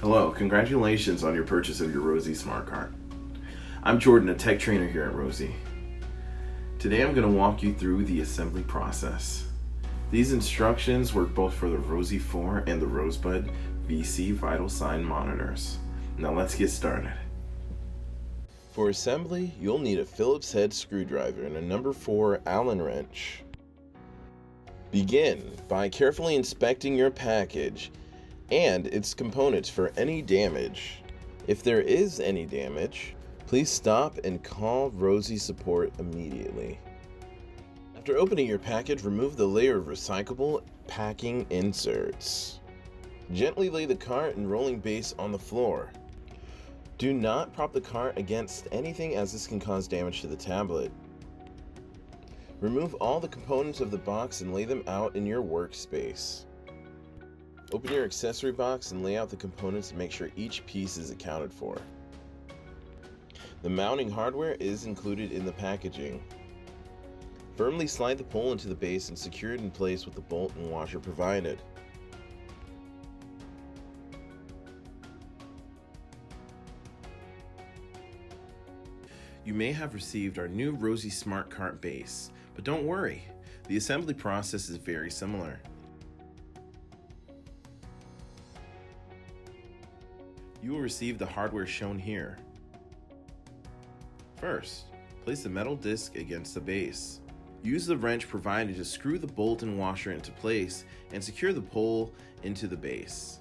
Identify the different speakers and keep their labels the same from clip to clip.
Speaker 1: Hello, congratulations on your purchase of your Rosie SmartCart. I'm Jordan, a tech trainer here at Rosie. Today I'm going to walk you through the assembly process. These instructions work both for the Rosie4 and the Rosebud VC vital sign monitors. Now let's get started. For assembly, you'll need a Phillips head screwdriver and a number 4 Allen wrench. Begin by carefully inspecting your package and its components for any damage. If there is any damage, please stop and call Rosie support immediately. After opening your package, remove the layer of recyclable packing inserts. Gently lay the cart and rolling base on the floor. Do not prop the cart against anything, as this can cause damage to the tablet. Remove all the components of the box and lay them out in your workspace. Open your accessory box and lay out the components to make sure each piece is accounted for. The mounting hardware is included in the packaging. Firmly slide the pole into the base and secure it in place with the bolt and washer provided. You may have received our new Rosie SmartCart base, but don't worry, the assembly process is very similar. You will receive the hardware shown here. First, place the metal disc against the base. Use the wrench provided to screw the bolt and washer into place and secure the pole into the base.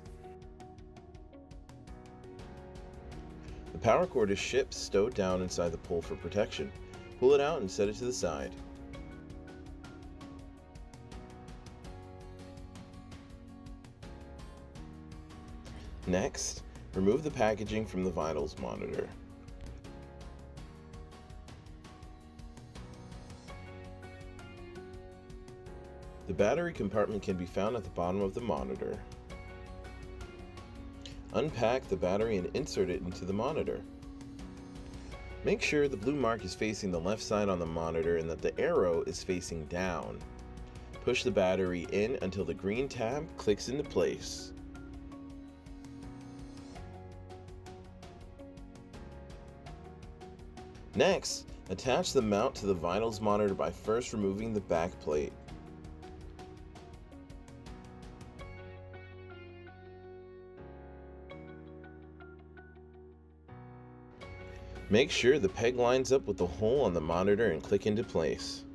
Speaker 1: The power cord is shipped stowed down inside the pole for protection. Pull it out and set it to the side. Next, remove the packaging from the vitals monitor. The battery compartment can be found at the bottom of the monitor. Unpack the battery and insert it into the monitor. Make sure the blue mark is facing the left side on the monitor and that the arrow is facing down. Push the battery in until the green tab clicks into place. Next, attach the mount to the vitals monitor by first removing the back plate. Make sure the peg lines up with the hole on the monitor and click into place.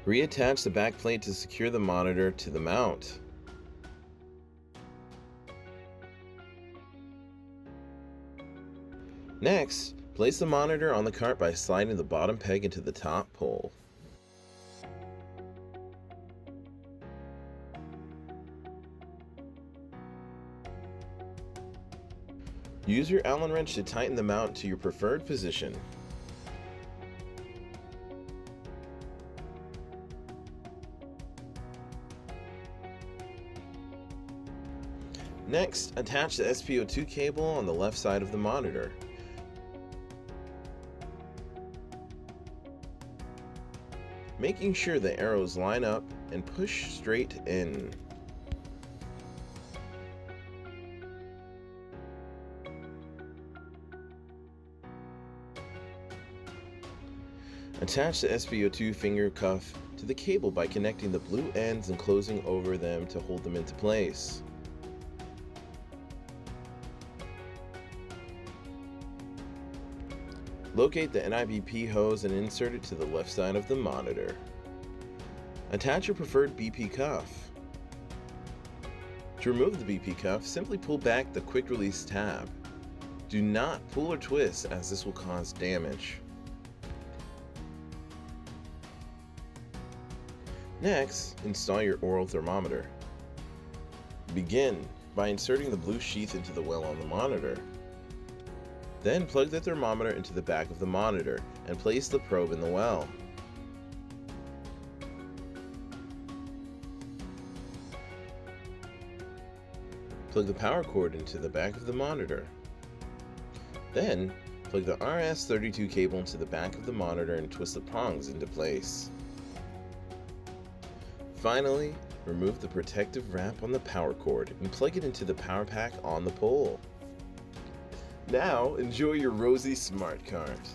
Speaker 1: Reattach the back plate to secure the monitor to the mount. Next, place the monitor on the cart by sliding the bottom peg into the top pole. Use your Allen wrench to tighten the mount to your preferred position. Next, attach the SPO2 cable on the left side of the monitor. Making sure the arrows line up and push straight in. Attach the SPO2 finger cuff to the cable by connecting the blue ends and closing over them to hold them into place. Locate the NIBP hose and insert it to the left side of the monitor. Attach your preferred BP cuff. To remove the BP cuff, simply pull back the quick release tab. Do not pull or twist, as this will cause damage. Next, install your oral thermometer. Begin by inserting the blue sheath into the well on the monitor. Then plug the thermometer into the back of the monitor and place the probe in the well. Plug the power cord into the back of the monitor. Then, plug the RS32 cable into the back of the monitor and twist the prongs into place. Finally, Remove the protective wrap on the power cord and plug it into the power pack on the pole. Now enjoy your Rosie SmartCart.